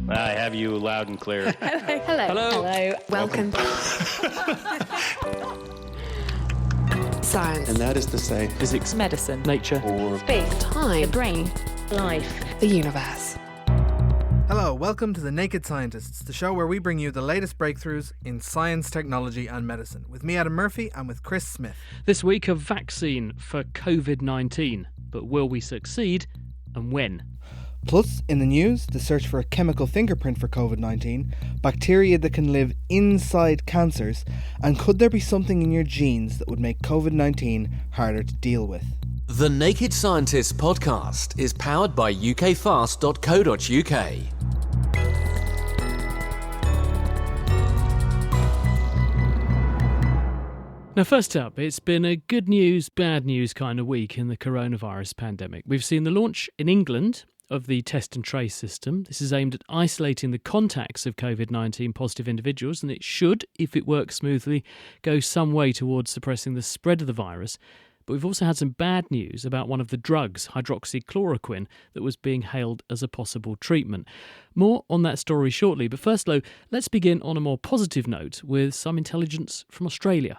I have you loud and clear. Hello. Welcome. Science. And that is to say, physics, medicine, nature, or space, Time. the brain, life, The universe. Hello, welcome to The Naked Scientists, the show where we bring you the latest breakthroughs in science, technology and medicine. With me, Adam Murphy, and with Chris Smith. This week, a vaccine for COVID-19. But will we succeed, and when? Plus, in the news, the search for a chemical fingerprint for COVID-19, bacteria that can live inside cancers, and could there be something in your genes that would make COVID-19 harder to deal with? The Naked Scientists podcast is powered by ukfast.co.uk. Now, first up, it's been a good news, bad news kind of week in the coronavirus pandemic. We've seen the launch in England of the test and trace system. This is aimed at isolating the contacts of COVID-19 positive individuals, and it should, if it works smoothly, go some way towards suppressing the spread of the virus. But we've also had some bad news about one of the drugs, hydroxychloroquine, that was being hailed as a possible treatment. More on that story shortly, but first, though, let's begin on a more positive note with some intelligence from Australia.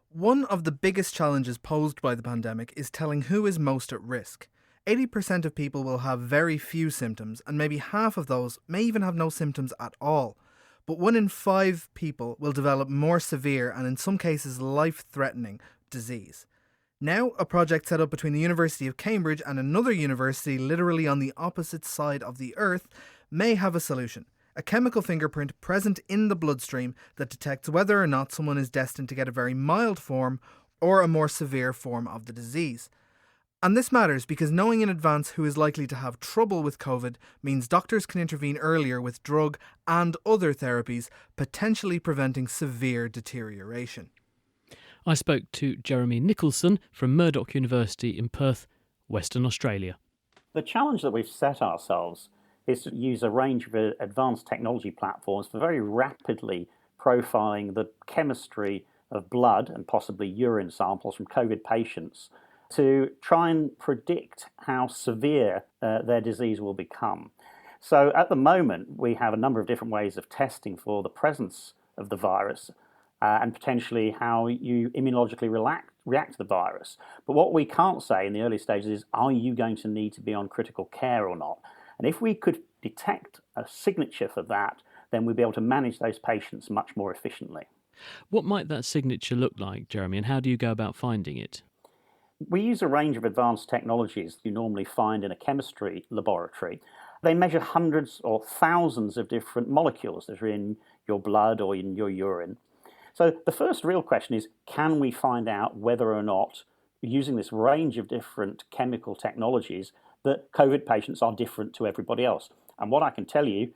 One of the biggest challenges posed by the pandemic is telling who is most at risk. 80% of people will have very few symptoms, and maybe half of those may even have no symptoms at all. But 1 in 5 people will develop more severe and in some cases life-threatening disease. Now, a project set up between the University of Cambridge and another university literally on the opposite side of the Earth may have a solution. A chemical fingerprint present in the bloodstream that detects whether or not someone is destined to get a very mild form or a more severe form of the disease. And this matters because knowing in advance who is likely to have trouble with COVID means doctors can intervene earlier with drug and other therapies, potentially preventing severe deterioration. I spoke to Jeremy Nicholson from Murdoch University in Perth, Western Australia. The challenge that we've set ourselves is to use a range of advanced technology platforms for very rapidly profiling the chemistry of blood and possibly urine samples from COVID patients to try and predict how severe their disease will become. So at the moment, we have a number of different ways of testing for the presence of the virus and potentially how you immunologically react to the virus. But what we can't say in the early stages is, are you going to need to be on critical care or not? And if we could detect a signature for that, then we'd be able to manage those patients much more efficiently. What might that signature look like, Jeremy, and how do you go about finding it? We use a range of advanced technologies you normally find in a chemistry laboratory. They measure hundreds or thousands of different molecules that are in your blood or in your urine. So the first real question is, can we find out whether or not, using this range of different chemical technologies, that COVID patients are different to everybody else? And what I can tell you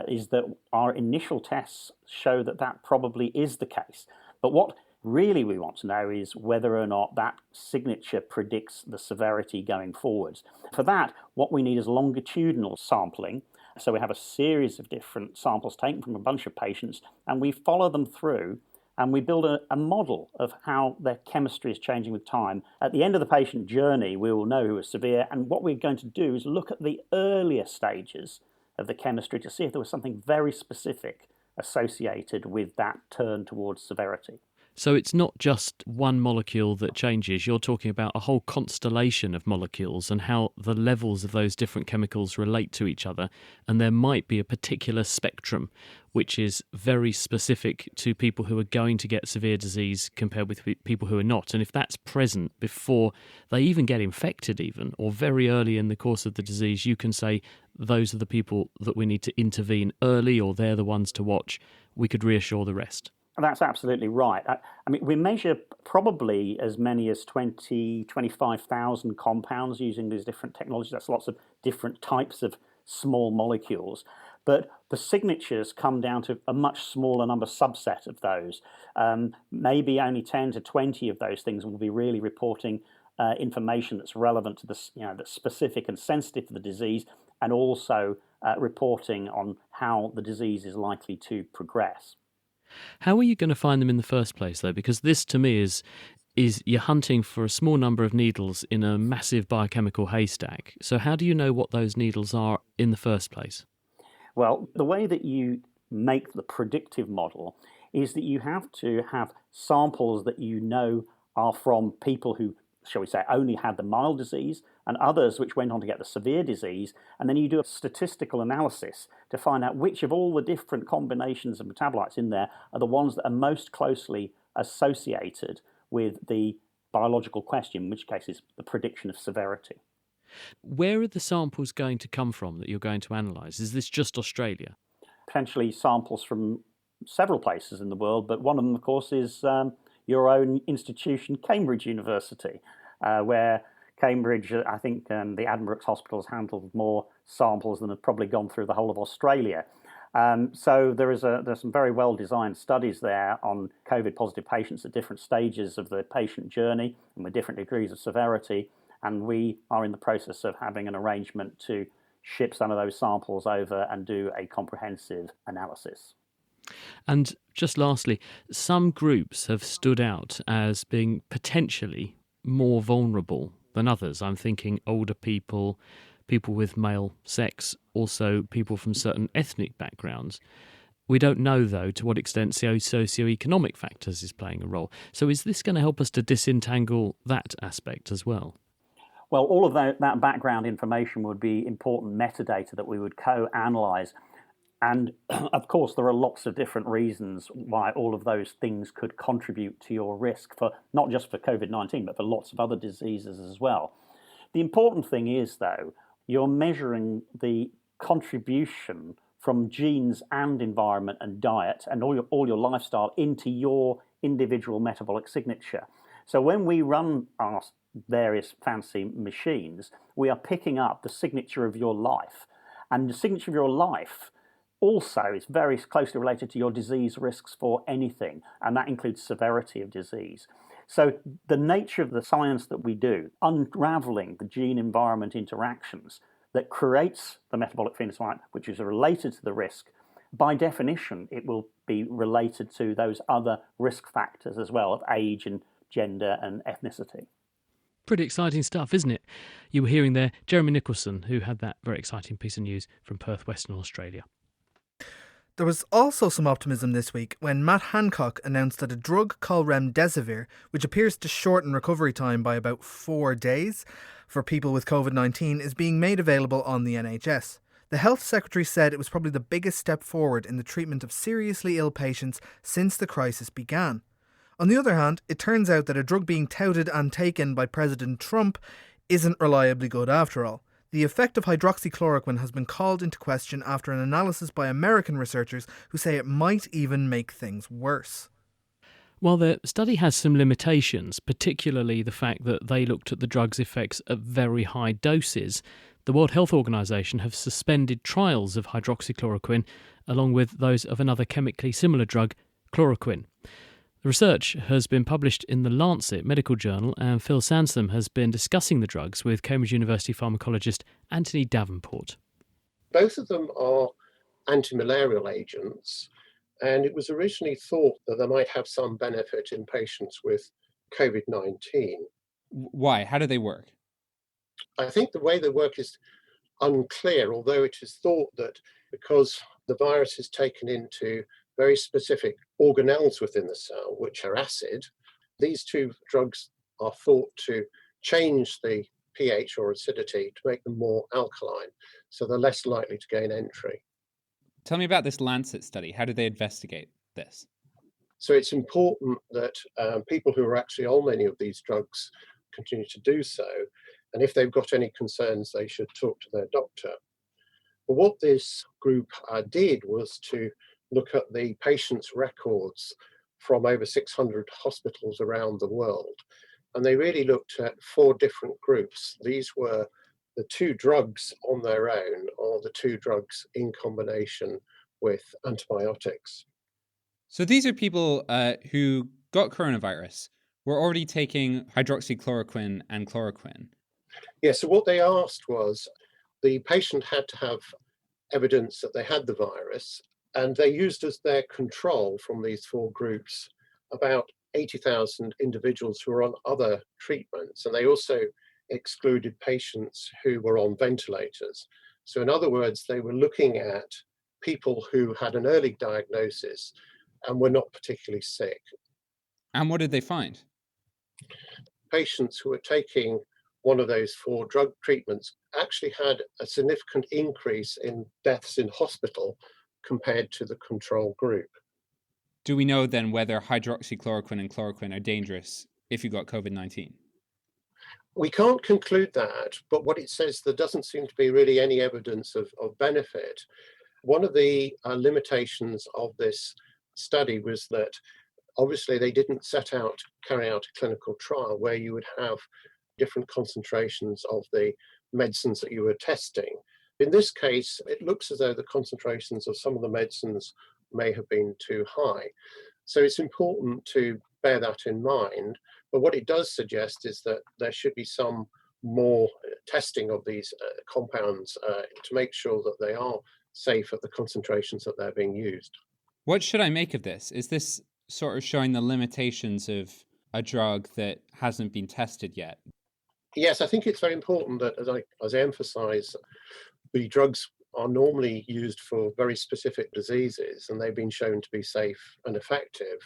is that our initial tests show that that probably is the case. But what really we want to know is whether or not that signature predicts the severity going forwards. For that, what we need is longitudinal sampling. So we have a series of different samples taken from a bunch of patients, and we follow them through, and we build a model of how their chemistry is changing with time. At the end of the patient journey, we will know who is severe, and what we're going to do is look at the earlier stages of the chemistry to see if there was something very specific associated with that turn towards severity. So it's not just one molecule that changes, you're talking about a whole constellation of molecules and how the levels of those different chemicals relate to each other, and there might be a particular spectrum which is very specific to people who are going to get severe disease compared with people who are not. And if that's present before they even get infected or very early in the course of the disease, you can say those are the people that we need to intervene early, or they're the ones to watch. We could reassure the rest. That's absolutely right. I mean, we measure probably as many as 25,000 compounds using these different technologies. That's lots of different types of small molecules. But the signatures come down to a much smaller number subset of those. Maybe only 10 to 20 of those things will be really reporting information that's relevant to that's specific and sensitive to the disease, and also reporting on how the disease is likely to progress. How are you going to find them in the first place, though? Because this, to me, is you're hunting for a small number of needles in a massive biochemical haystack. So how do you know what those needles are in the first place? Well, the way that you make the predictive model is that you have to have samples that you know are from people who, shall we say, only had the mild disease and others which went on to get the severe disease. And then you do a statistical analysis to find out which of all the different combinations of metabolites in there are the ones that are most closely associated with the biological question, in which case is the prediction of severity. Where are the samples going to come from that you're going to analyse? Is this just Australia? Potentially samples from several places in the world, but one of them, of course, is your own institution, Cambridge University, where Cambridge, I think the Addenbrooke's Hospital has handled more samples than have probably gone through the whole of Australia. So there's some very well-designed studies there on COVID-positive patients at different stages of the patient journey and with different degrees of severity. And we are in the process of having an arrangement to ship some of those samples over and do a comprehensive analysis. And just lastly, some groups have stood out as being potentially more vulnerable than others. I'm thinking older people, people with male sex, also people from certain ethnic backgrounds. We don't know, though, to what extent socioeconomic factors is playing a role. So is this going to help us to disentangle that aspect as well? Well, all of that background information would be important metadata that we would co-analyse. And of course, there are lots of different reasons why all of those things could contribute to your risk for not just for COVID-19, but for lots of other diseases as well. The important thing is, though, you're measuring the contribution from genes and environment and diet and all your lifestyle into your individual metabolic signature. So when we run our various fancy machines, we are picking up the signature of your life. And the signature of your life also is very closely related to your disease risks for anything, and that includes severity of disease. So the nature of the science that we do, unraveling the gene-environment interactions that creates the metabolic phenotype, which is related to the risk, by definition, it will be related to those other risk factors as well of age and gender and ethnicity. Pretty exciting stuff, isn't it? You were hearing there Jeremy Nicholson, who had that very exciting piece of news from Perth, Western Australia. There was also some optimism this week when Matt Hancock announced that a drug called remdesivir, which appears to shorten recovery time by about 4 days for people with COVID-19, is being made available on the NHS. The Health Secretary said it was probably the biggest step forward in the treatment of seriously ill patients since the crisis began. On the other hand, it turns out that a drug being touted and taken by President Trump isn't reliably good after all. The effect of hydroxychloroquine has been called into question after an analysis by American researchers who say it might even make things worse. While the study has some limitations, particularly the fact that they looked at the drug's effects at very high doses, the World Health Organization have suspended trials of hydroxychloroquine along with those of another chemically similar drug, chloroquine. The research has been published in the Lancet medical journal, and Phil Sansom has been discussing the drugs with Cambridge University pharmacologist Anthony Davenport. Both of them are antimalarial agents, and it was originally thought that they might have some benefit in patients with COVID-19. Why? How do they work? I think the way they work is unclear, although it is thought that because the virus is taken into very specific organelles within the cell, which are acid, these two drugs are thought to change the pH or acidity to make them more alkaline, so they're less likely to gain entry. Tell me about this Lancet study. How did they investigate this? So it's important that people who are actually on many of these drugs continue to do so, and if they've got any concerns, they should talk to their doctor. But what this group did was to look at the patients' records from over 600 hospitals around the world. And they really looked at 4 different groups. These were the 2 drugs on their own or the 2 drugs in combination with antibiotics. So these are people who got coronavirus, were already taking hydroxychloroquine and chloroquine. Yeah, so what they asked was the patient had to have evidence that they had the virus, and they used as their control from these 4 groups about 80,000 individuals who were on other treatments. And they also excluded patients who were on ventilators. So in other words, they were looking at people who had an early diagnosis and were not particularly sick. And what did they find? Patients who were taking one of those 4 drug treatments actually had a significant increase in deaths in hospital compared to the control group. Do we know then whether hydroxychloroquine and chloroquine are dangerous if you got COVID-19? We can't conclude that, but what it says, there doesn't seem to be really any evidence of benefit. One of the limitations of this study was that obviously they didn't set out to carry out a clinical trial where you would have different concentrations of the medicines that you were testing. In this case, it looks as though the concentrations of some of the medicines may have been too high. So it's important to bear that in mind. But what it does suggest is that there should be some more testing of these compounds to make sure that they are safe at the concentrations that they're being used. What should I make of this? Is this sort of showing the limitations of a drug that hasn't been tested yet? Yes, I think it's very important that, as I emphasize, the drugs are normally used for very specific diseases, and they've been shown to be safe and effective.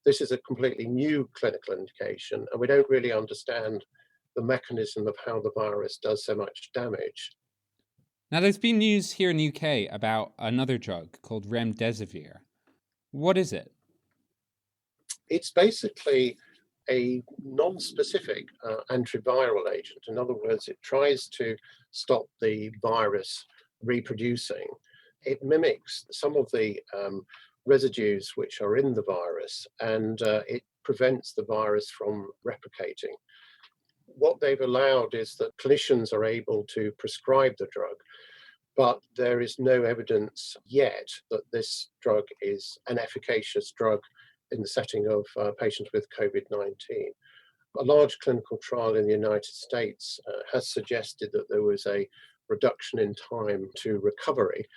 This is a completely new clinical indication, and we don't really understand the mechanism of how the virus does so much damage. Now, there's been news here in the UK about another drug called remdesivir. What is it? It's basically a non-specific antiviral agent. In other words, it tries to stop the virus reproducing. It mimics some of the residues which are in the virus, and it prevents the virus from replicating. What they've allowed is that clinicians are able to prescribe the drug, but there is no evidence yet that this drug is an efficacious drug in the setting of patients with COVID-19. A large clinical trial in the United States has suggested that there was a reduction in time to recovery,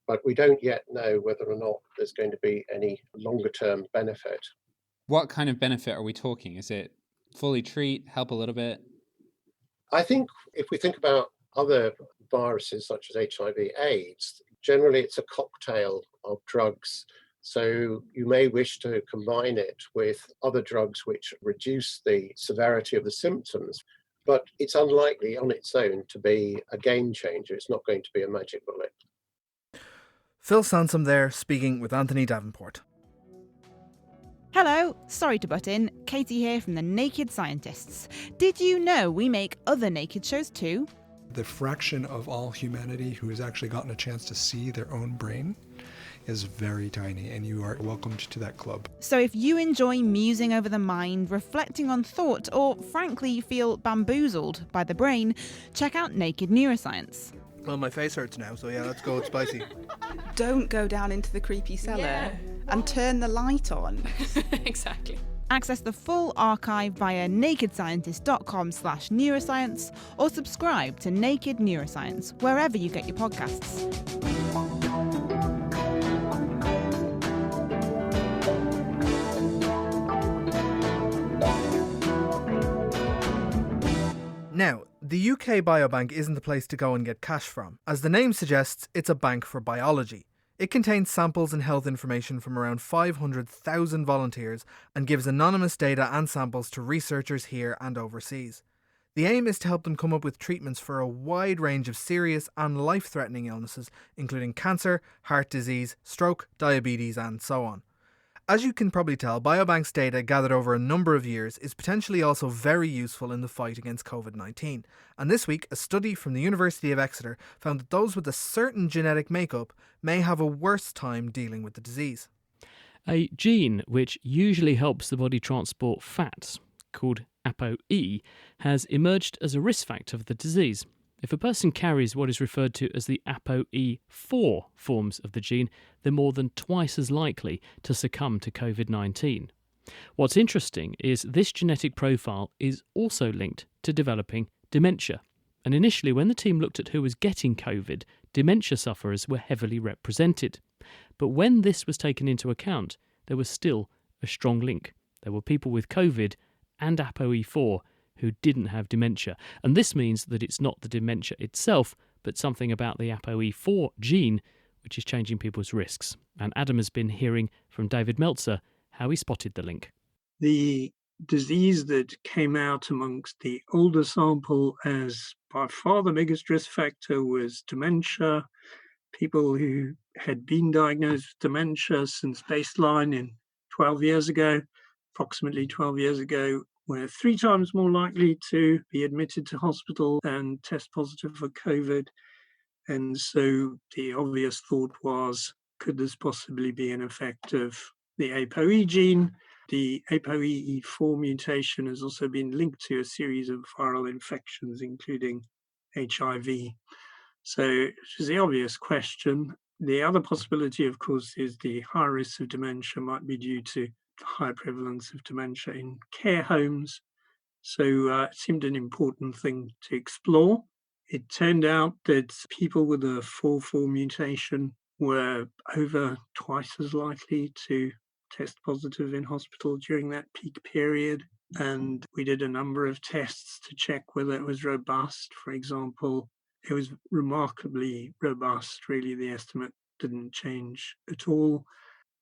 but we don't yet know whether or not there's going to be any longer-term benefit. What kind of benefit are we talking? Is it fully treat, help a little bit? I think if we think about other viruses such as HIV/AIDS, generally it's a cocktail of drugs. So you may wish to combine it with other drugs which reduce the severity of the symptoms, but it's unlikely on its own to be a game changer. It's not going to be a magic bullet. Phil Sansom there, speaking with Anthony Davenport. Hello, sorry to butt in, Katie here from the Naked Scientists. Did you know we make other naked shows too? The fraction of all humanity who has actually gotten a chance to see their own brain is very tiny, and you are welcomed to that club. So if you enjoy musing over the mind, reflecting on thought, or frankly feel bamboozled by the brain, check out Naked Neuroscience. Well, my face hurts now, so yeah, let's go. It's spicy. Don't go down into the creepy cellar and turn the light on. Exactly. Access the full archive via nakedscientist.com/neuroscience or subscribe to Naked Neuroscience wherever you get your podcasts. Now, the UK Biobank isn't the place to go and get cash from. As the name suggests, it's a bank for biology. It contains samples and health information from around 500,000 volunteers and gives anonymous data and samples to researchers here and overseas. The aim is to help them come up with treatments for a wide range of serious and life-threatening illnesses, including cancer, heart disease, stroke, diabetes, and so on. As you can probably tell, Biobank's data gathered over a number of years is potentially also very useful in the fight against COVID-19. And this week, a study from the University of Exeter found that those with a certain genetic makeup may have a worse time dealing with the disease. A gene which usually helps the body transport fats, called ApoE, has emerged as a risk factor for the disease. If a person carries what is referred to as the ApoE4 forms of the gene, they're more than twice as likely to succumb to COVID-19. What's interesting is this genetic profile is also linked to developing dementia. And initially, when the team looked at who was getting COVID, dementia sufferers were heavily represented. But when this was taken into account, there was still a strong link. There were people with COVID and ApoE4 who didn't have dementia. And this means that it's not the dementia itself, but something about the ApoE4 gene which is changing people's risks. And Adam has been hearing from David Meltzer how he spotted the link. The disease that came out amongst the older sample as by far the biggest risk factor was dementia. People who had been diagnosed with dementia since baseline in 12 years ago, approximately 12 years ago, were 3 times more likely to be admitted to hospital and test positive for COVID. And so the obvious thought was, could this possibly be an effect of the ApoE gene? The ApoE4 mutation has also been linked to a series of viral infections, including HIV. So it is the obvious question. The other possibility, of course, is the high risk of dementia might be due to the high prevalence of dementia in care homes. So it seemed an important thing to explore. It turned out that people with a 4/4 mutation were over twice as likely to test positive in hospital during that peak period. And we did a number of tests to check whether it was robust. For example, it was remarkably robust. Really, the estimate didn't change at all.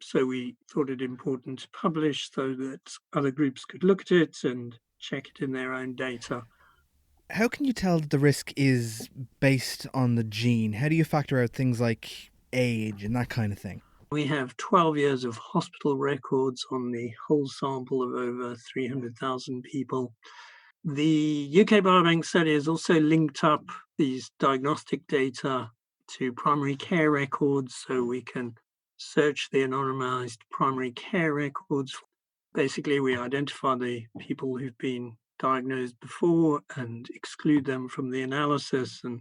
So we thought it important to publish so that other groups could look at it and check it in their own data. How can you tell that the risk is based on the gene? How do you factor out things like age and that kind of thing? We have 12 years of hospital records on the whole sample of over 300,000 people. The UK Biobank study has also linked up these diagnostic data to primary care records, so we can search the anonymized primary care records. Basically, we identify the people who've been diagnosed before and exclude them from the analysis. And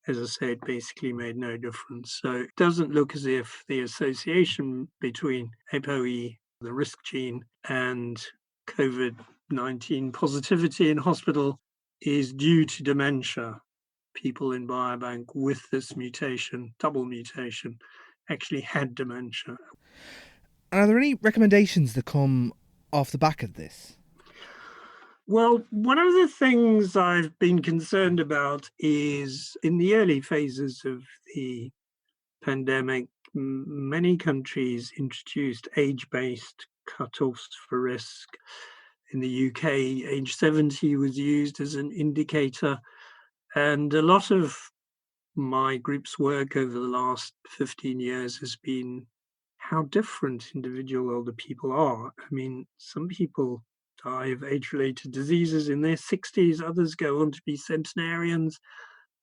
as I said, basically made no difference. So it doesn't look as if the association between ApoE, the risk gene, and COVID-19 positivity in hospital is due to dementia. People in Biobank with this mutation, double mutation, actually had dementia. Are there any recommendations that come off the back of this? Well, one of the things I've been concerned about is in the early phases of the pandemic, many countries introduced age-based cutoffs for risk. In the UK, age 70 was used as an indicator. And a lot of my group's work over the last 15 years has been how different individual older people are. I mean, some people die of age-related diseases in their 60s, others go on to be centenarians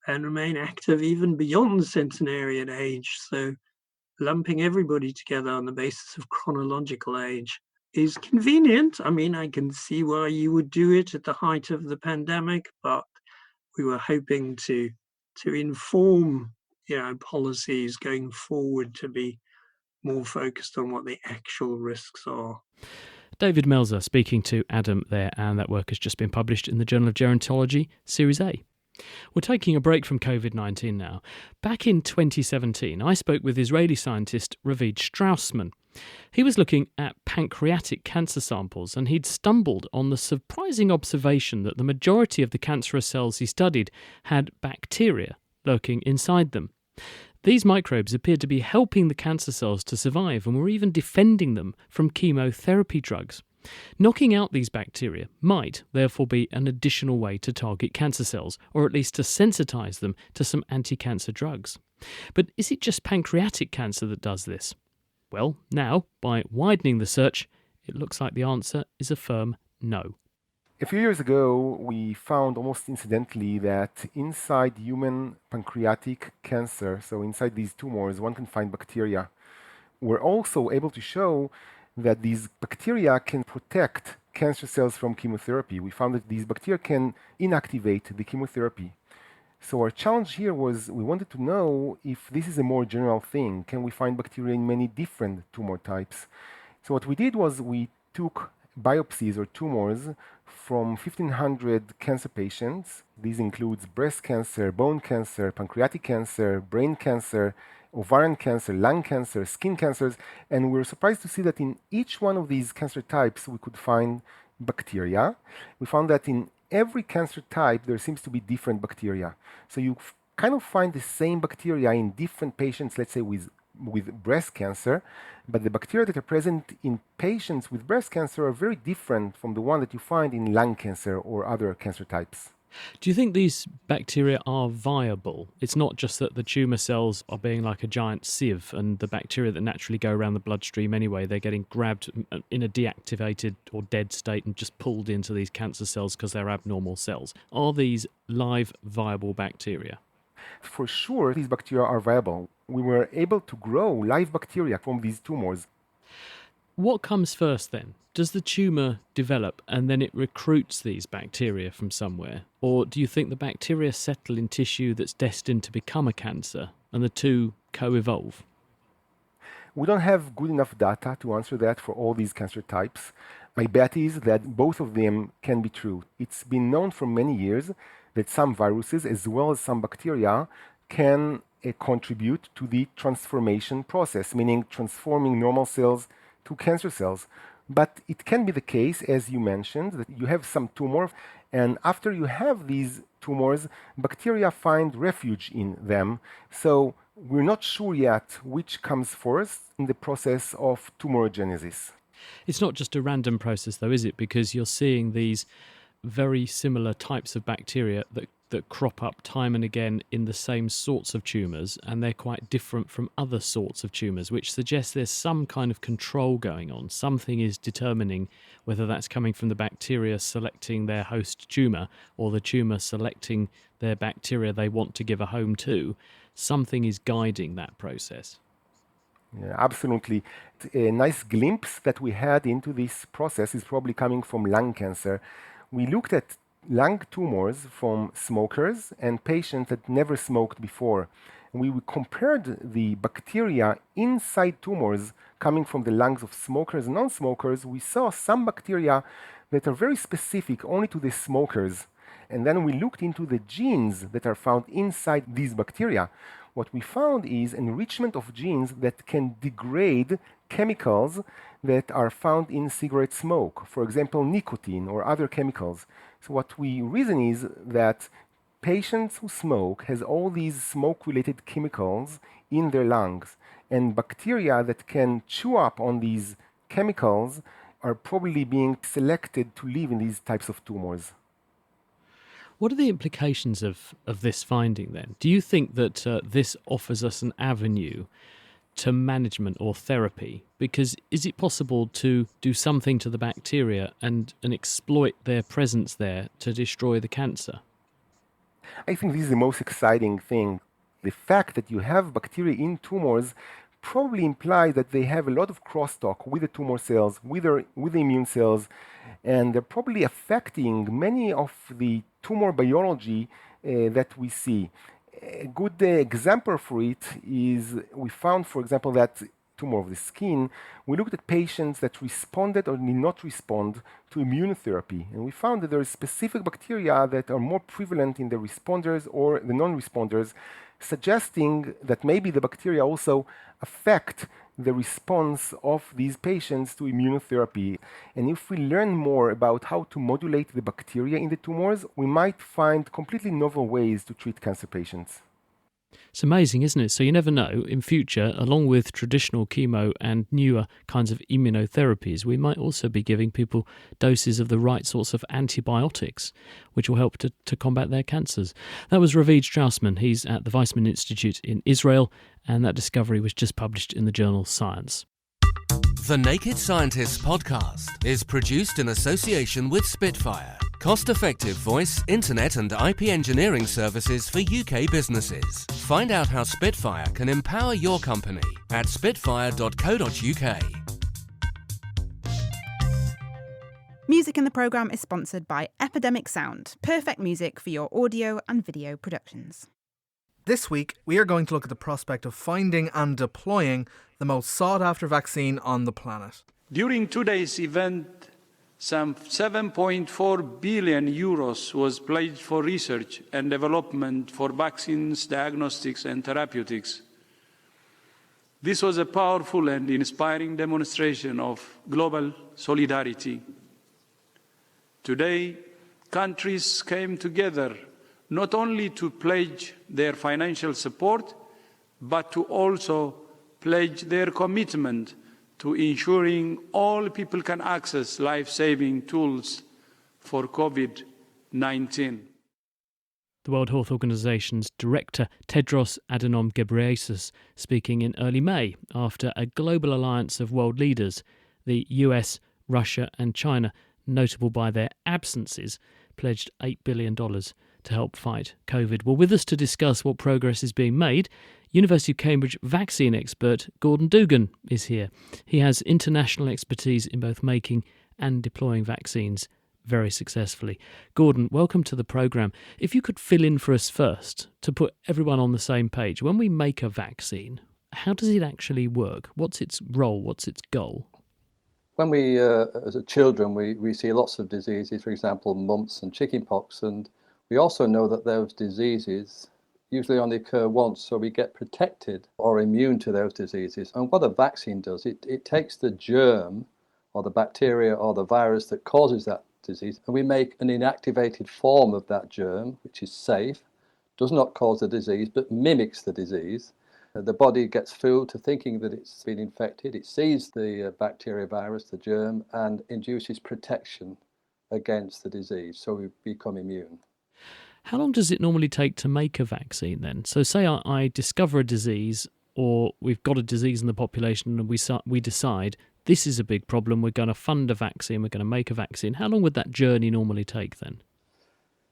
and remain active even beyond centenarian age. So lumping everybody together on the basis of chronological age is convenient. I mean, I can see why you would do it at the height of the pandemic, but we were hoping to inform, policies going forward to be more focused on what the actual risks are. David Meltzer speaking to Adam there, and that work has just been published in the Journal of Gerontology, Series A. We're taking a break from COVID-19 now. Back in 2017, I spoke with Israeli scientist Ravid Straussman. He was looking at pancreatic cancer samples, and he'd stumbled on the surprising observation that the majority of the cancerous cells he studied had bacteria lurking inside them. These microbes appeared to be helping the cancer cells to survive and were even defending them from chemotherapy drugs. Knocking out these bacteria might therefore be an additional way to target cancer cells, or at least to sensitize them to some anti-cancer drugs. But is it just pancreatic cancer that does this? Well, now, by widening the search, it looks like the answer is a firm no. A few years ago, we found almost incidentally that inside human pancreatic cancer, so inside these tumors, one can find bacteria. We're also able to show that these bacteria can protect cancer cells from chemotherapy. We found that these bacteria can inactivate the chemotherapy. So our challenge here was we wanted to know if this is a more general thing. Can we find bacteria in many different tumor types? So what we did was we took biopsies or tumors from 1,500 cancer patients. These includes breast cancer, bone cancer, pancreatic cancer, brain cancer, ovarian cancer, lung cancer, skin cancers, and we were surprised to see that in each one of these cancer types we could find bacteria. We found that in every cancer type there seems to be different bacteria. So you kind of find the same bacteria in different patients, let's say with breast cancer, but the bacteria that are present in patients with breast cancer are very different from the one that you find in lung cancer or other cancer types. Do you think these bacteria are viable? It's not just that the tumour cells are being like a giant sieve and the bacteria that naturally go around the bloodstream anyway, they're getting grabbed in a deactivated or dead state and just pulled into these cancer cells because they're abnormal cells. Are these live, viable bacteria? For sure, these bacteria are viable. We were able to grow live bacteria from these tumors. What comes first then? Does the tumour develop and then it recruits these bacteria from somewhere? Or do you think the bacteria settle in tissue that's destined to become a cancer and the two co-evolve? We don't have good enough data to answer that for all these cancer types. My bet is that both of them can be true. It's been known for many years that some viruses as well as some bacteria can contribute to the transformation process, meaning transforming normal cells to cancer cells. But it can be the case, as you mentioned, that you have some tumor, and after you have these tumors, bacteria find refuge in them. So we're not sure yet which comes first in the process of tumorigenesis. It's not just a random process, though, is it? Because you're seeing these very similar types of bacteria that crop up time and again in the same sorts of tumours, and they're quite different from other sorts of tumours, which suggests there's some kind of control going on. Something is determining whether that's coming from the bacteria selecting their host tumour or the tumour selecting their bacteria they want to give a home to. Something is guiding that process. Yeah, absolutely. A nice glimpse that we had into this process is probably coming from lung cancer. We looked at lung tumors from smokers and patients that never smoked before. We compared the bacteria inside tumors coming from the lungs of smokers and non-smokers. We saw some bacteria that are very specific only to the smokers. And then we looked into the genes that are found inside these bacteria. What we found is enrichment of genes that can degrade chemicals that are found in cigarette smoke, for example, nicotine or other chemicals. So what we reason is that patients who smoke has all these smoke-related chemicals in their lungs, and bacteria that can chew up on these chemicals are probably being selected to live in these types of tumors. What are the implications of this finding then? Do you think that this offers us an avenue to management or therapy? Because is it possible to do something to the bacteria and exploit their presence there to destroy the cancer? I think this is the most exciting thing. The fact that you have bacteria in tumors probably implies that they have a lot of crosstalk with the tumor cells, with the immune cells, and they're probably affecting many of the tumor biology that we see. A good example for it is we found, for example, that tumor of the skin, we looked at patients that responded or did not respond to immunotherapy. And we found that there are specific bacteria that are more prevalent in the responders or the non-responders, suggesting that maybe the bacteria also affect the response of these patients to immunotherapy. And if we learn more about how to modulate the bacteria in the tumors, we might find completely novel ways to treat cancer patients. It's amazing, isn't it? So you never know, in future, along with traditional chemo and newer kinds of immunotherapies, we might also be giving people doses of the right sorts of antibiotics, which will help to combat their cancers. That was Ravid Straussman. He's at the Weizmann Institute in Israel, and that discovery was just published in the journal Science. The Naked Scientists podcast is produced in association with Spitfire, cost-effective voice, internet and IP engineering services for UK businesses. Find out how Spitfire can empower your company at spitfire.co.uk. Music in the programme is sponsored by Epidemic Sound, perfect music for your audio and video productions. This week, we are going to look at the prospect of finding and deploying the most sought-after vaccine on the planet. During today's event, some 7.4 billion euros was pledged for research and development for vaccines, diagnostics and therapeutics. This was a powerful and inspiring demonstration of global solidarity. Today, countries came together not only to pledge their financial support, but to also pledge their commitment to ensuring all people can access life-saving tools for COVID-19. The World Health Organization's director, Tedros Adhanom Ghebreyesus, speaking in early May after a global alliance of world leaders, the US, Russia and China, notable by their absences, pledged $8 billion to help fight COVID. Well, with us to discuss what progress is being made, University of Cambridge vaccine expert Gordon Dugan is here. He has international expertise in both making and deploying vaccines very successfully. Gordon, welcome to the programme. If you could fill in for us first to put everyone on the same page. When we make a vaccine, how does it actually work? What's its role? What's its goal? When we, as children, we see lots of diseases, for example, mumps and chickenpox, and we also know that those diseases usually only occur once, so we get protected or immune to those diseases. And what a vaccine does, it takes the germ or the bacteria or the virus that causes that disease, and we make an inactivated form of that germ, which is safe, does not cause the disease, but mimics the disease. The body gets fooled to thinking that it's been infected. It sees the bacteria, virus, the germ, and induces protection against the disease, so we become immune. How long does it normally take to make a vaccine then? So say I discover a disease, or we've got a disease in the population and we decide this is a big problem, we're going to fund a vaccine, we're going to make a vaccine. How long would that journey normally take then?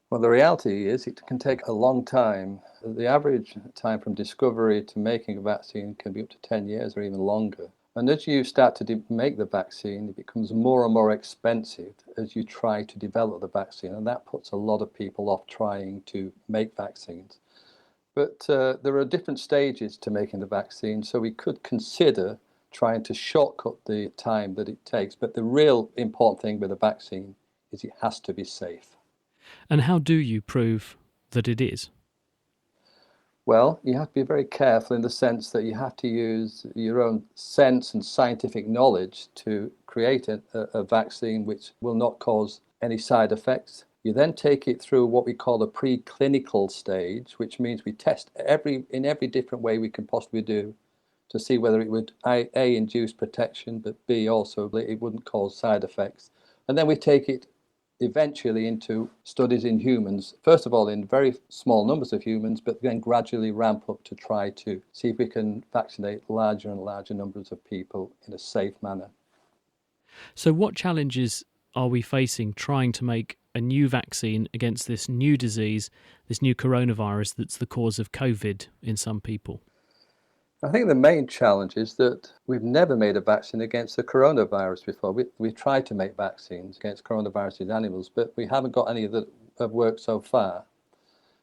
Well, the reality is it can take a long time. The average time from discovery to making a vaccine can be up to 10 years or even longer. And as you start to make the vaccine, it becomes more and more expensive as you try to develop the vaccine. And that puts a lot of people off trying to make vaccines. But there are different stages to making the vaccine, so we could consider trying to shortcut the time that it takes. But the real important thing with a vaccine is it has to be safe. And how do you prove that it is? Well, you have to be very careful in the sense that you have to use your own sense and scientific knowledge to create a vaccine which will not cause any side effects. You then take it through what we call the preclinical stage, which means we test in every different way we can possibly do to see whether it would A, induce protection, but B, also it wouldn't cause side effects. And then we take it eventually into studies in humans, first of all in very small numbers of humans, but then gradually ramp up to try to see if we can vaccinate larger and larger numbers of people in a safe manner. So what challenges are we facing trying to make a new vaccine against this new disease, this new coronavirus that's the cause of COVID in some people? I think the main challenge is that we've never made a vaccine against the coronavirus before. We've tried to make vaccines against coronavirus in animals, but we haven't got any that have worked so far.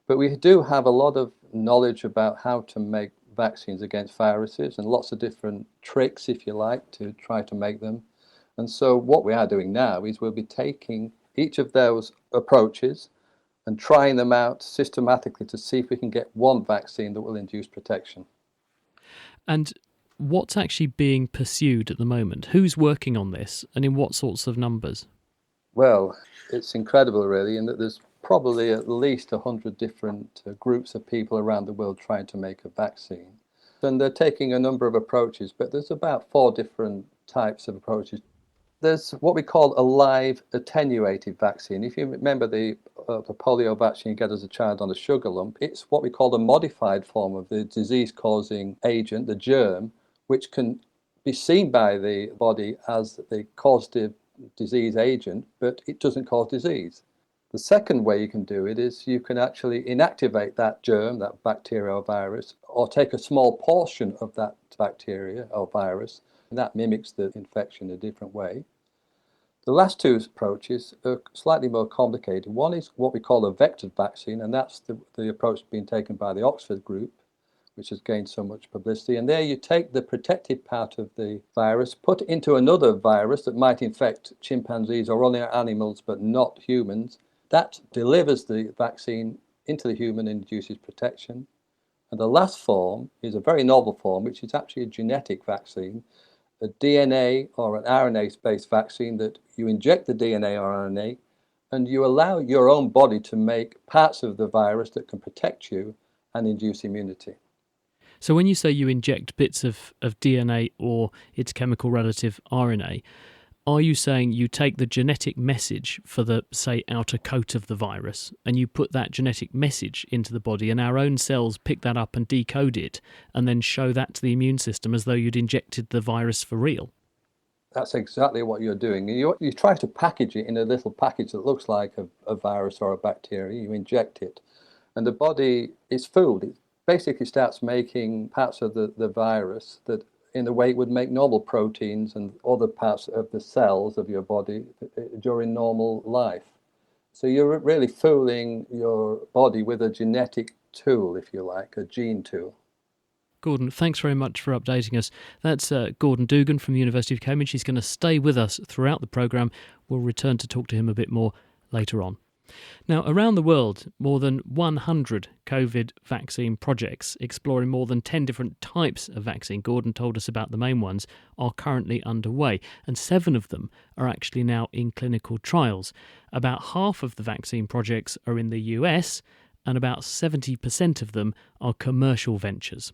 But we do have a lot of knowledge about how to make vaccines against viruses and lots of different tricks, if you like, to try to make them. And so what we are doing now is we'll be taking each of those approaches and trying them out systematically to see if we can get one vaccine that will induce protection. And what's actually being pursued at the moment? Who's working on this and in what sorts of numbers? Well, it's incredible really in that there's probably at least 100 different groups of people around the world trying to make a vaccine. And they're taking a number of approaches, but there's about 4 different types of approaches. There's what we call a live attenuated vaccine. If you remember the polio vaccine you get as a child on a sugar lump, it's what we call the modified form of the disease-causing agent, the germ, which can be seen by the body as the causative disease agent, but it doesn't cause disease. The second way you can do it is you can actually inactivate that germ, that bacteria or virus, or take a small portion of that bacteria or virus, and that mimics the infection in a different way. The last 2 approaches are slightly more complicated. One is what we call a vectored vaccine, and that's the approach being taken by the Oxford group, which has gained so much publicity. And there you take the protective part of the virus, put it into another virus that might infect chimpanzees or other animals, but not humans. That delivers the vaccine into the human and induces protection. And the last form is a very novel form, which is actually a genetic vaccine, a DNA or an RNA-based vaccine that you inject the DNA or RNA, and you allow your own body to make parts of the virus that can protect you and induce immunity. So when you say you inject bits of DNA or its chemical relative RNA, are you saying you take the genetic message for the, say, outer coat of the virus, and you put that genetic message into the body, and our own cells pick that up and decode it, and then show that to the immune system as though you'd injected the virus for real? That's exactly what you're doing. You try to package it in a little package that looks like a virus or a bacteria. You inject it, and the body is fooled. It basically starts making parts of the virus that, in the way it would make normal proteins and other parts of the cells of your body during normal life. So you're really fooling your body with a genetic tool, if you like, a gene tool. Gordon, thanks very much for updating us. That's Gordon Dugan from the University of Cambridge. He's going to stay with us throughout the programme. We'll return to talk to him a bit more later on. Now, around the world, more than 100 COVID vaccine projects exploring more than 10 different types of vaccine, Gordon told us about the main ones, are currently underway, and 7 of them are actually now in clinical trials. About half of the vaccine projects are in the US, and about 70% of them are commercial ventures.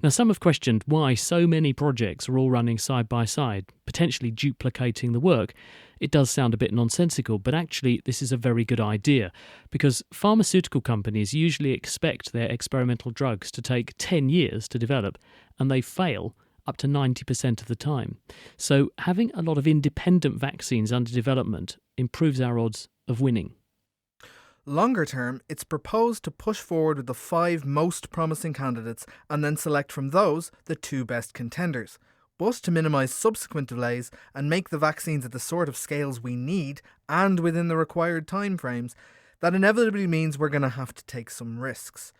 Now, some have questioned why so many projects are all running side by side, potentially duplicating the work. It does sound a bit nonsensical, but actually this is a very good idea, because pharmaceutical companies usually expect their experimental drugs to take 10 years to develop, and they fail up to 90% of the time. So having a lot of independent vaccines under development improves our odds of winning. Longer term, it's proposed to push forward with the 5 most promising candidates and then select from those the 2 best contenders. But to minimise subsequent delays and make the vaccines at the sort of scales we need and within the required timeframes, that inevitably means we're going to have to take some risks.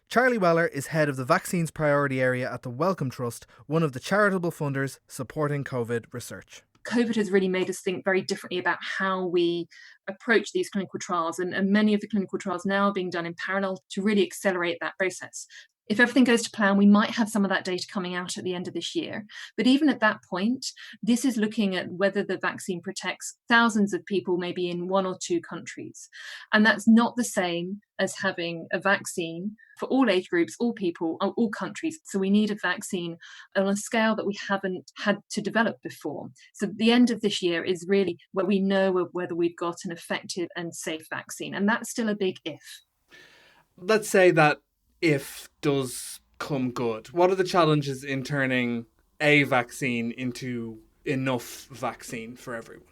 Charlie Weller is head of the Vaccines Priority Area at the Wellcome Trust, one of the charitable funders supporting COVID research. COVID has really made us think very differently about how we approach these clinical trials, and many of the clinical trials now are being done in parallel to really accelerate that process. If everything goes to plan, we might have some of that data coming out at the end of this year. But even at that point, this is looking at whether the vaccine protects thousands of people, maybe in 1 or 2 countries. And that's not the same as having a vaccine for all age groups, all people, all countries. So we need a vaccine on a scale that we haven't had to develop before. So the end of this year is really where we know whether we've got an effective and safe vaccine. And that's still a big if. Let's say that if does come good. What are the challenges in turning a vaccine into enough vaccine for everyone?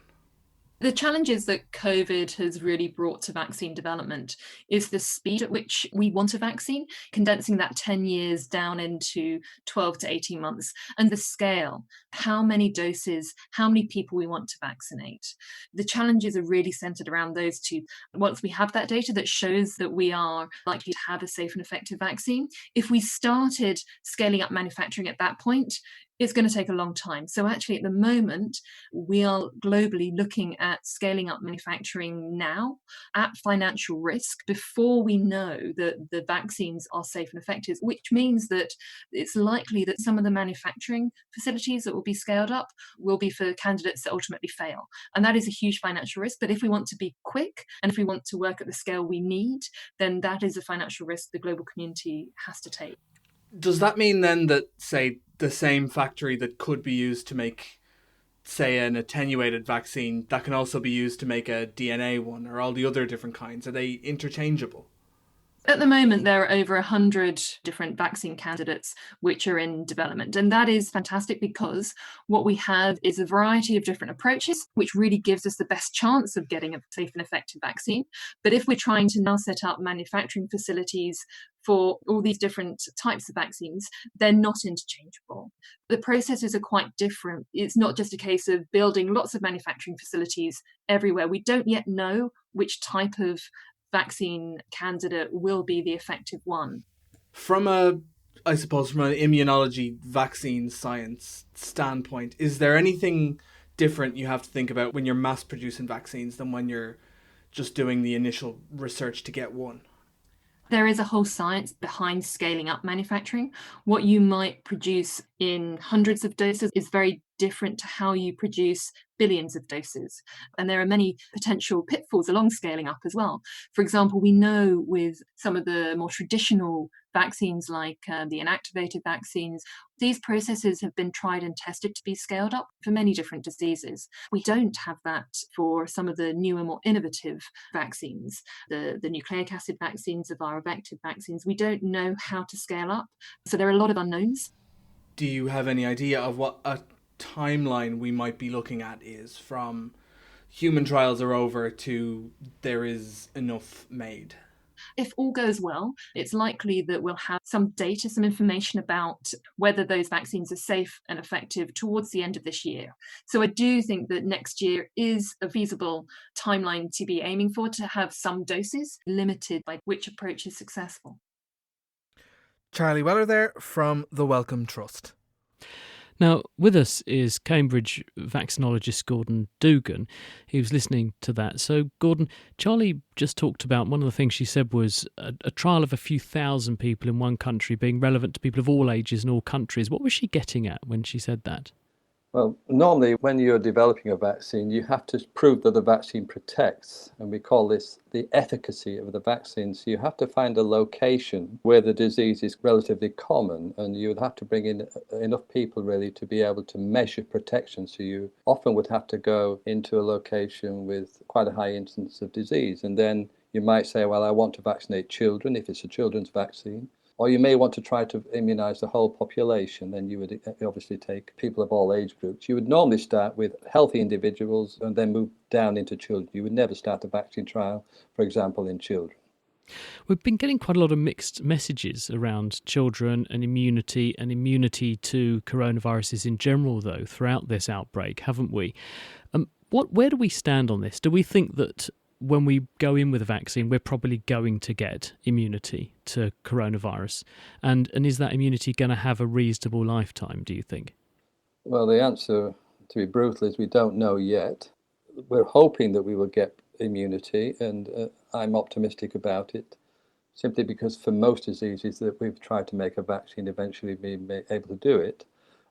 The challenges that COVID has really brought to vaccine development is the speed at which we want a vaccine, condensing that 10 years down into 12 to 18 months, and the scale, how many doses, how many people we want to vaccinate. The challenges are really centered around those 2. Once we have that data that shows that we are likely to have a safe and effective vaccine, if we started scaling up manufacturing at that point, it's going to take a long time. So actually at the moment, we are globally looking at scaling up manufacturing now at financial risk before we know that the vaccines are safe and effective, which means that it's likely that some of the manufacturing facilities that will be scaled up will be for candidates that ultimately fail. And that is a huge financial risk. But if we want to be quick and if we want to work at the scale we need, then that is a financial risk the global community has to take. Does that mean then that, say, the same factory that could be used to make, say, an attenuated vaccine, that can also be used to make a DNA one, or all the other different kinds, are they interchangeable? At the moment, there are over 100 different vaccine candidates which are in development. And that is fantastic because what we have is a variety of different approaches, which really gives us the best chance of getting a safe and effective vaccine. But if we're trying to now set up manufacturing facilities for all these different types of vaccines, they're not interchangeable. The processes are quite different. It's not just a case of building lots of manufacturing facilities everywhere. We don't yet know which type of vaccine candidate will be the effective one. From an immunology vaccine science standpoint, is there anything different you have to think about when you're mass producing vaccines than when you're just doing the initial research to get one? There is a whole science behind scaling up manufacturing. What you might produce in hundreds of doses is very different to how you produce billions of doses. And there are many potential pitfalls along scaling up as well. For example, we know with some of the more traditional vaccines like the inactivated vaccines, these processes have been tried and tested to be scaled up for many different diseases. We don't have that for some of the newer, more innovative vaccines, the nucleic acid vaccines, the viral vector vaccines. We don't know how to scale up. So there are a lot of unknowns. Do you have any idea of what a timeline we might be looking at is from human trials are over to there is enough made? If all goes well, it's likely that we'll have some data, some information about whether those vaccines are safe and effective towards the end of this year. So I do think that next year is a feasible timeline to be aiming for, to have some doses, limited by which approach is successful. Charlie Weller there from the Wellcome Trust. Now, with us is Cambridge vaccinologist Gordon Dugan. He was listening to that. So, Gordon, Charlie just talked about, one of the things she said was a trial of a few thousand people in one country being relevant to people of all ages and all countries. What was she getting at when she said that? Well, normally when you're developing a vaccine, you have to prove that the vaccine protects, and we call this the efficacy of the vaccine. So you have to find a location where the disease is relatively common, and you would have to bring in enough people really to be able to measure protection. So you often would have to go into a location with quite a high incidence of disease, and then you might say, well, I want to vaccinate children if it's a children's vaccine. Or you may want to try to immunize the whole population. Then you would obviously take people of all age groups. You would normally start with healthy individuals and then move down into children. You would never start a vaccine trial, for example, in children. We've been getting quite a lot of mixed messages around children and immunity to coronaviruses in general, though, throughout this outbreak, haven't we? Where do we stand on this? Do we think that when we go in with a vaccine, we're probably going to get immunity to coronavirus? And is that immunity going to have a reasonable lifetime, do you think? Well, the answer, to be brutal, is we don't know yet. We're hoping that we will get immunity, and I'm optimistic about it, simply because for most diseases that we've tried to make a vaccine, eventually be able to do it.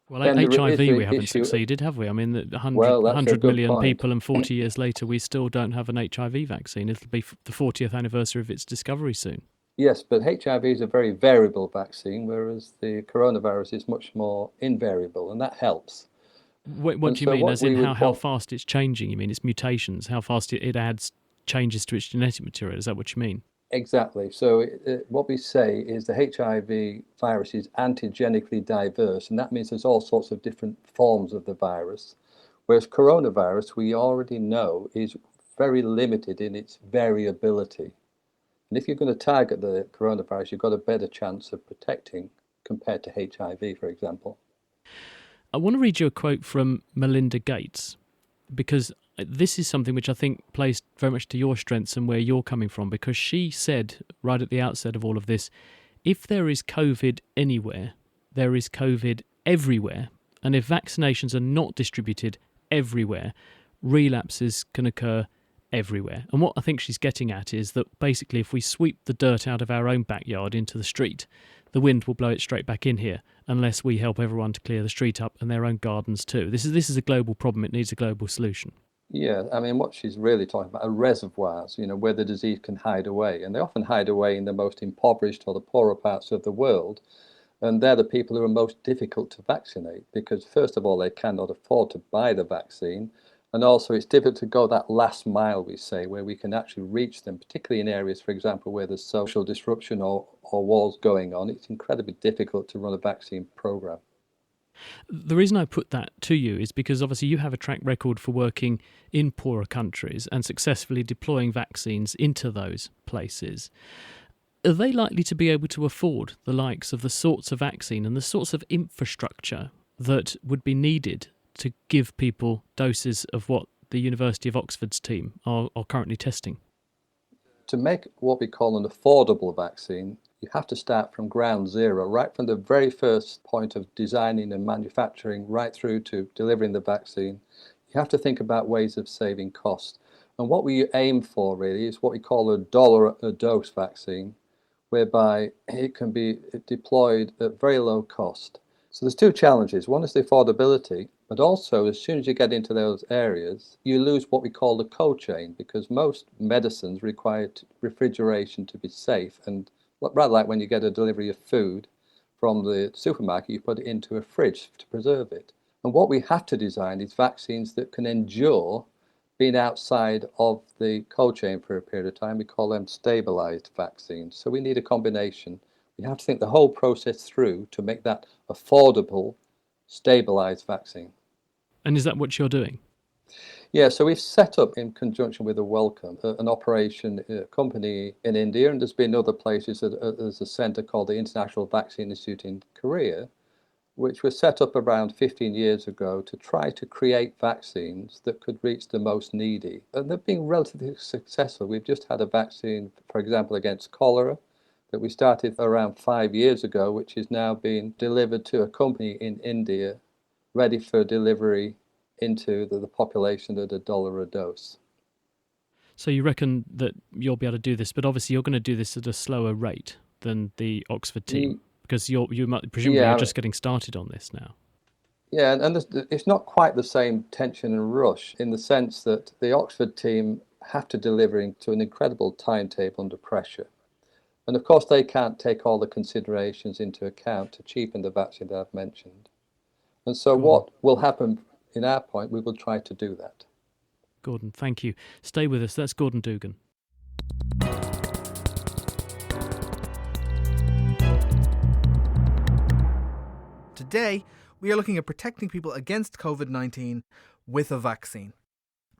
Well, HIV we haven't succeeded, have we? I mean, 100 million people, and 40 years later we still don't have an HIV vaccine. It'll be the 40th anniversary of its discovery soon. Yes, but HIV is a very variable vaccine, whereas the coronavirus is much more invariable, and that helps. What do you mean, as in how fast it's changing? You mean its mutations, how fast it adds changes to its genetic material? Is that what you mean? Exactly. So what we say is the HIV virus is antigenically diverse, and that means there's all sorts of different forms of the virus. Whereas coronavirus, we already know, is very limited in its variability. And if you're going to target the coronavirus, you've got a better chance of protecting compared to HIV, for example. I want to read you a quote from Melinda Gates, because this is something which I think plays very much to your strengths and where you're coming from, because she said right at the outset of all of this, if there is COVID anywhere, there is COVID everywhere. And if vaccinations are not distributed everywhere, relapses can occur everywhere. And what I think she's getting at is that basically if we sweep the dirt out of our own backyard into the street, the wind will blow it straight back in here unless we help everyone to clear the street up and their own gardens too. This is a global problem. It needs a global solution. Yeah, I mean, what she's really talking about are reservoirs, where the disease can hide away. And they often hide away in the most impoverished or the poorer parts of the world. And they're the people who are most difficult to vaccinate because, first of all, they cannot afford to buy the vaccine. And also, it's difficult to go that last mile, we say, where we can actually reach them, particularly in areas, for example, where there's social disruption or wars going on. It's incredibly difficult to run a vaccine program. The reason I put that to you is because obviously you have a track record for working in poorer countries and successfully deploying vaccines into those places. Are they likely to be able to afford the likes of the sorts of vaccine and the sorts of infrastructure that would be needed to give people doses of what the University of Oxford's team are currently testing? To make what we call an affordable vaccine, you have to start from ground zero, right from the very first point of designing and manufacturing, right through to delivering the vaccine. You have to think about ways of saving cost. And what we aim for really is what we call a $1 a dose vaccine, whereby it can be deployed at very low cost. So there's two challenges. One is the affordability, but also as soon as you get into those areas, you lose what we call the cold chain, because most medicines require refrigeration to be safe. And rather like when you get a delivery of food from the supermarket, you put it into a fridge to preserve it. And what we have to design is vaccines that can endure being outside of the cold chain for a period of time. We call them stabilized vaccines. So we need a combination. We have to think the whole process through to make that affordable, stabilized vaccine. And is that what you're doing? Yeah, so we've set up in conjunction with a Wellcome, an operation company in India, and there's been other places. There's a center called the International Vaccine Institute in Korea, which was set up around 15 years ago to try to create vaccines that could reach the most needy. And they've been relatively successful. We've just had a vaccine, for example, against cholera that we started around 5 years ago, which is now being delivered to a company in India, ready for delivery into the population at $1 a dose. So you reckon that you'll be able to do this, but obviously you're going to do this at a slower rate than the Oxford team, because presumably you're just getting started on this now. Yeah, and it's not quite the same tension and rush in the sense that the Oxford team have to deliver to an incredible timetable under pressure. And of course, they can't take all the considerations into account to cheapen the vaccine that I've mentioned. And so what will happen in our point, we will try to do that. Gordon, thank you. Stay with us. That's Gordon Dugan. Today, we are looking at protecting people against COVID-19 with a vaccine.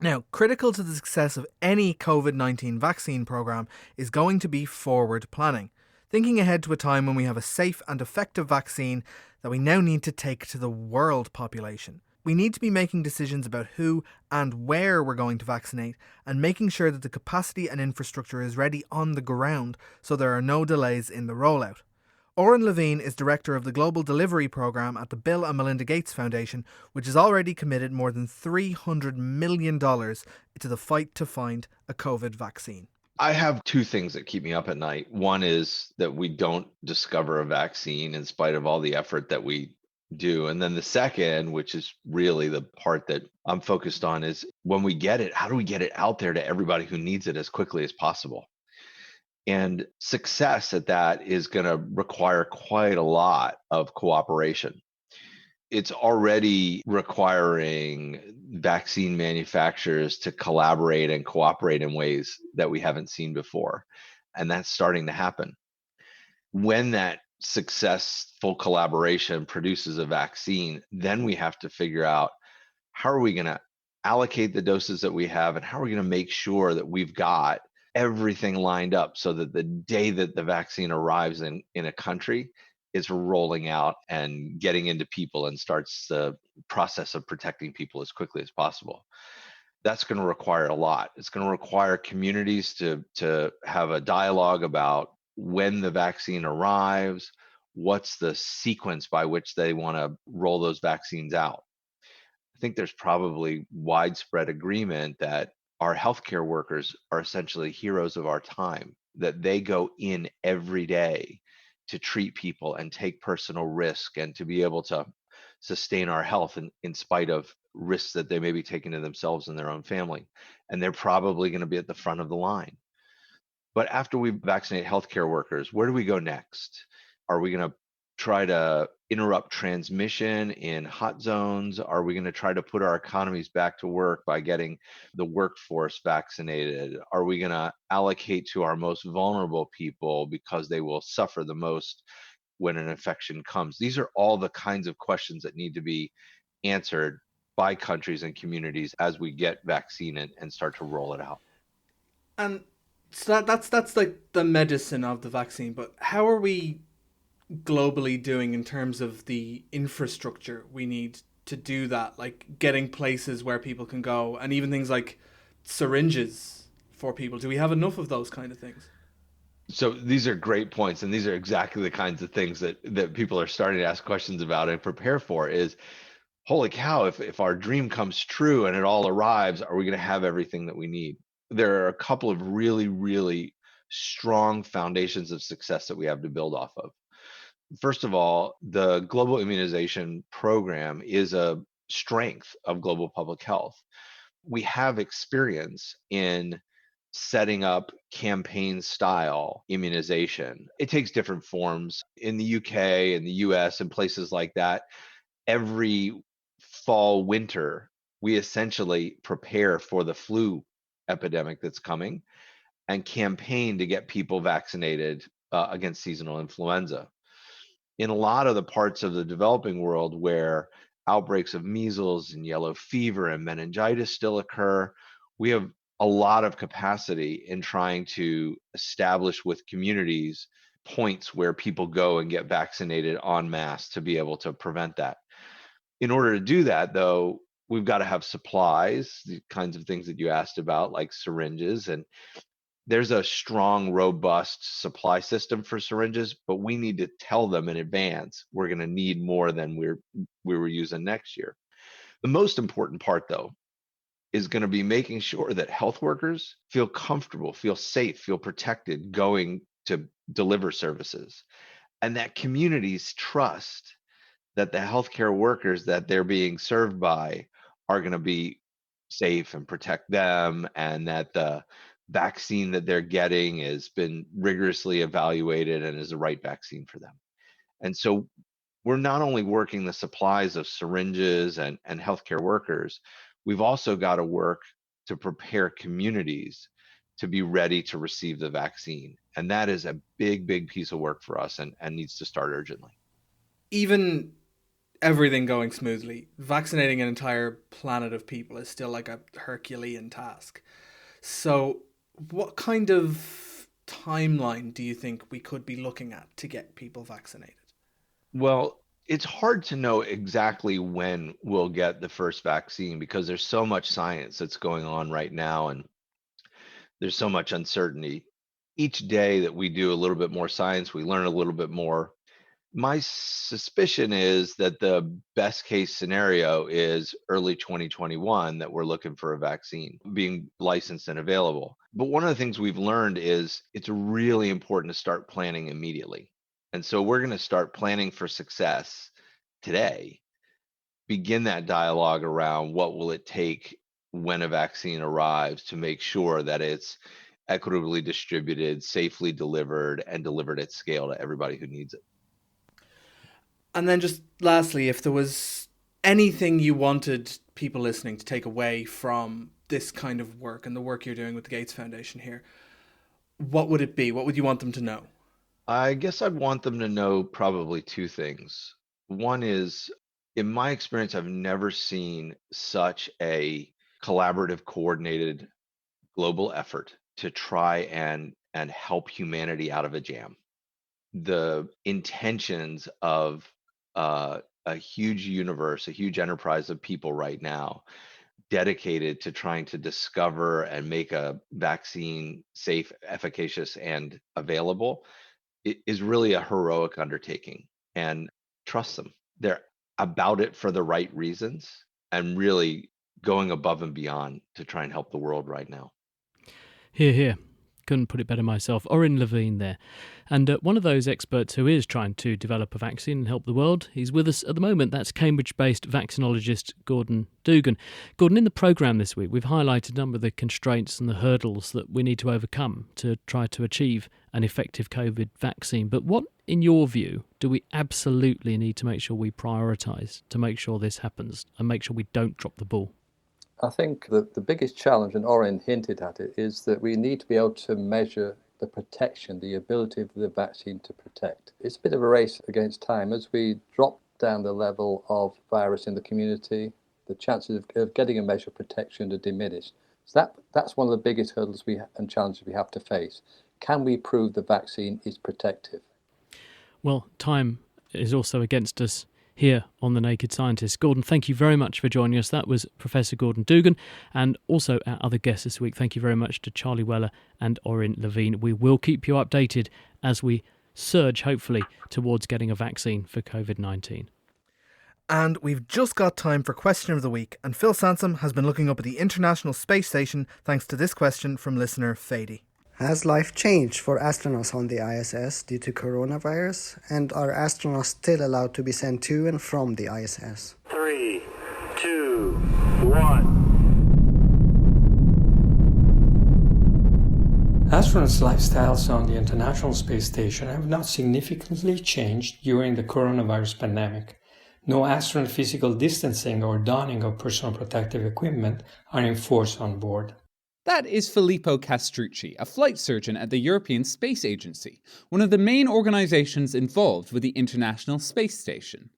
Now, critical to the success of any COVID-19 vaccine program is going to be forward planning, thinking ahead to a time when we have a safe and effective vaccine that we now need to take to the world population. We need to be making decisions about who and where we're going to vaccinate and making sure that the capacity and infrastructure is ready on the ground so there are no delays in the rollout. Oren Levine is director of the Global Delivery Programme at the Bill and Melinda Gates Foundation, which has already committed more than $300 million to the fight to find a COVID vaccine. I have two things that keep me up at night. One is that we don't discover a vaccine in spite of all the effort that we do. And then the second, which is really the part that I'm focused on, is when we get it, how do we get it out there to everybody who needs it as quickly as possible? And success at that is going to require quite a lot of cooperation. It's already requiring vaccine manufacturers to collaborate and cooperate in ways that we haven't seen before. And that's starting to happen. When that successful collaboration produces a vaccine, then we have to figure out how are we going to allocate the doses that we have, and how are we going to make sure that we've got everything lined up so that the day that the vaccine arrives in a country, it's rolling out and getting into people and starts the process of protecting people as quickly as possible. That's going to require a lot. It's going to require communities to have a dialogue about when the vaccine arrives, what's the sequence by which they want to roll those vaccines out. I think there's probably widespread agreement that our healthcare workers are essentially heroes of our time, that they go in every day to treat people and take personal risk and to be able to sustain our health in spite of risks that they may be taking to themselves and their own family. And they're probably going to be at the front of the line. But after we vaccinate healthcare workers, where do we go next? Are we going to try to interrupt transmission in hot zones? Are we going to try to put our economies back to work by getting the workforce vaccinated? Are we going to allocate to our most vulnerable people because they will suffer the most when an infection comes? These are all the kinds of questions that need to be answered by countries and communities as we get vaccine and start to roll it out. And so that's like the medicine of the vaccine, but how are we globally doing in terms of the infrastructure we need to do that, like getting places where people can go, and even things like syringes for people? Do we have enough of those kind of things? So these are great points, and these are exactly the kinds of things that people are starting to ask questions about and prepare for. Is, holy cow, if our dream comes true and it all arrives, are we going to have everything that we need? There are a couple of really, really strong foundations of success that we have to build off of. First of all, the global immunization program is a strength of global public health. We have experience in setting up campaign style immunization. It takes different forms. In the UK and the US and places like that, every fall, winter, we essentially prepare for the flu epidemic that's coming and campaign to get people vaccinated against seasonal influenza. In a lot of the parts of the developing world where outbreaks of measles and yellow fever and meningitis still occur, we have a lot of capacity in trying to establish with communities points where people go and get vaccinated en masse to be able to prevent that. In order to do that, though, we've got to have supplies, the kinds of things that you asked about, like syringes, and there's a strong, robust supply system for syringes, but we need to tell them in advance we're going to need more than we were using next year. The most important part, though, is going to be making sure that health workers feel comfortable, feel safe, feel protected going to deliver services, and that communities trust that the healthcare workers that they're being served by are going to be safe and protect them, and that the vaccine that they're getting has been rigorously evaluated and is the right vaccine for them. And so we're not only working the supplies of syringes and healthcare workers, we've also got to work to prepare communities to be ready to receive the vaccine. And that is a big, big piece of work for us and needs to start urgently. Even everything going smoothly, vaccinating an entire planet of people is still like a Herculean task. So what kind of timeline do you think we could be looking at to get people vaccinated? Well, it's hard to know exactly when we'll get the first vaccine because there's so much science that's going on right now and there's so much uncertainty. Each day that we do a little bit more science, we learn a little bit more. My suspicion is that the best case scenario is early 2021 that we're looking for a vaccine being licensed and available. But one of the things we've learned is it's really important to start planning immediately. And so we're going to start planning for success today, begin that dialogue around what will it take when a vaccine arrives to make sure that it's equitably distributed, safely delivered, and delivered at scale to everybody who needs it. And then just lastly, if there was anything you wanted people listening to take away from this kind of work and the work you're doing with the Gates Foundation here, what would it be? What would you want them to know? I guess I'd want them to know probably two things. One is, in my experience, I've never seen such a collaborative, coordinated global effort to try and help humanity out of a jam. The intentions of a huge universe, a huge enterprise of people right now dedicated to trying to discover and make a vaccine safe, efficacious, and available is really a heroic undertaking. And trust them. They're about it for the right reasons and really going above and beyond to try and help the world right now. Hear, hear. Couldn't put it better myself. Orin Levine there. And one of those experts who is trying to develop a vaccine and help the world, he's with us at the moment. That's Cambridge-based vaccinologist Gordon Dugan. Gordon, in the programme this week, we've highlighted a number of the constraints and the hurdles that we need to overcome to try to achieve an effective COVID vaccine. But what, in your view, do we absolutely need to make sure we prioritise to make sure this happens and make sure we don't drop the ball? I think that the biggest challenge, and Oren hinted at it, is that we need to be able to measure the protection, the ability of the vaccine to protect. It's a bit of a race against time. As we drop down the level of virus in the community, the chances of getting a measure of protection are diminished. So that's one of the biggest hurdles and challenges we have to face. Can we prove the vaccine is protective? Well, time is also against us here on The Naked Scientist. Gordon, thank you very much for joining us. That was Professor Gordon Dugan, and also our other guests this week. Thank you very much to Charlie Weller and Orin Levine. We will keep you updated as we surge, hopefully, towards getting a vaccine for COVID-19. And we've just got time for Question of the Week, and Phil Sansom has been looking up at the International Space Station thanks to this question from listener Fady. Has life changed for astronauts on the ISS due to coronavirus? And are astronauts still allowed to be sent to and from the ISS? 3, 2, 1. Astronauts' lifestyles on the International Space Station have not significantly changed during the coronavirus pandemic. No astronaut physical distancing or donning of personal protective equipment are enforced on board. That is Filippo Castrucci, a flight surgeon at the European Space Agency, one of the main organisations involved with the International Space Station.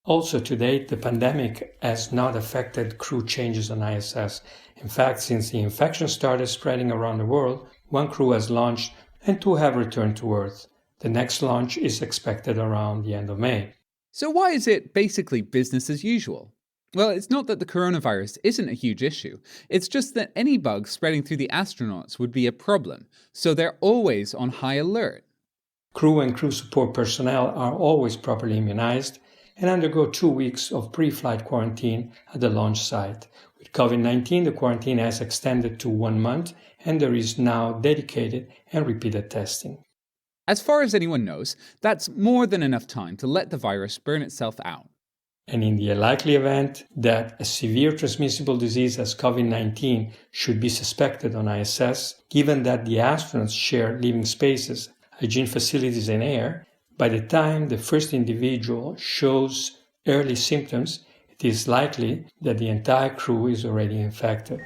Also, to date, the pandemic has not affected crew changes on ISS. In fact, since the infection started spreading around the world, 1 crew has launched and 2 have returned to Earth. The next launch is expected around the end of May. So why is it basically business as usual? Well, it's not that the coronavirus isn't a huge issue. It's just that any bugs spreading through the astronauts would be a problem, so they're always on high alert. Crew and crew support personnel are always properly immunized and undergo 2 weeks of pre-flight quarantine at the launch site. With COVID-19, the quarantine has extended to 1 month, and there is now dedicated and repeated testing. As far as anyone knows, that's more than enough time to let the virus burn itself out. And in the unlikely event that a severe transmissible disease as COVID-19 should be suspected on ISS, given that the astronauts share living spaces, hygiene facilities and air, by the time the first individual shows early symptoms, it is likely that the entire crew is already infected.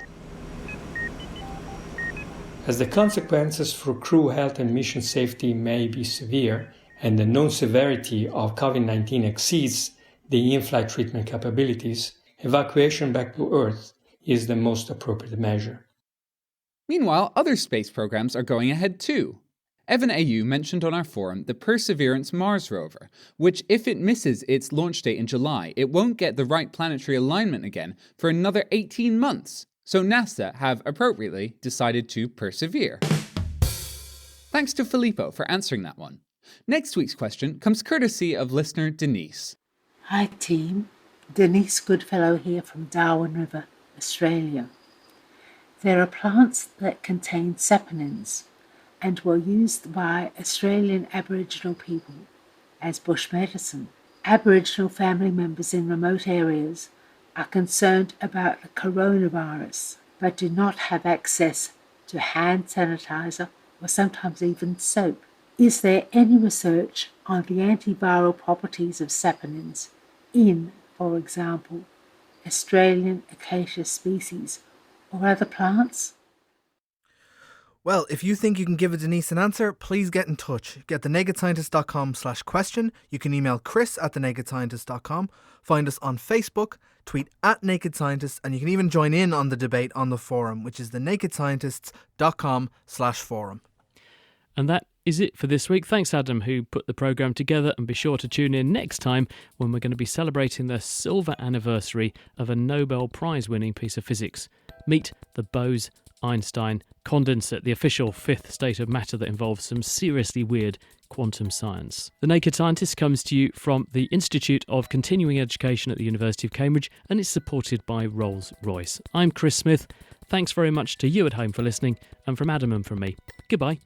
As the consequences for crew health and mission safety may be severe, and the known severity of COVID-19 exceeds the in-flight treatment capabilities, evacuation back to Earth is the most appropriate measure. Meanwhile, other space programs are going ahead too. Evan Ayu mentioned on our forum the Perseverance Mars rover, which, if it misses its launch date in July, it won't get the right planetary alignment again for another 18 months. So NASA have appropriately decided to persevere. Thanks to Filippo for answering that one. Next week's question comes courtesy of listener Denise. Hi team, Denise Goodfellow here from Darwin River, Australia. There are plants that contain saponins and were used by Australian Aboriginal people as bush medicine. Aboriginal family members in remote areas are concerned about the coronavirus but do not have access to hand sanitizer or sometimes even soap. Is there any research on the antiviral properties of saponins in, for example, Australian acacia species or other plants? Well, if you think you can give Denise an answer, please get in touch. Get thenakedscientist.com/question. You can email chris@thenakedscientist.com. Find us on Facebook, tweet @nakedscientist, and you can even join in on the debate on the forum, which is thenakedscientists.com/forum. And that is it for this week. Thanks, Adam, who put the programme together, and be sure to tune in next time when we're going to be celebrating the silver anniversary of a Nobel Prize-winning piece of physics. Meet the Bose-Einstein condensate, the official fifth state of matter that involves some seriously weird quantum science. The Naked Scientist comes to you from the Institute of Continuing Education at the University of Cambridge, and it's supported by Rolls-Royce. I'm Chris Smith. Thanks very much to you at home for listening, and from Adam and from me, goodbye.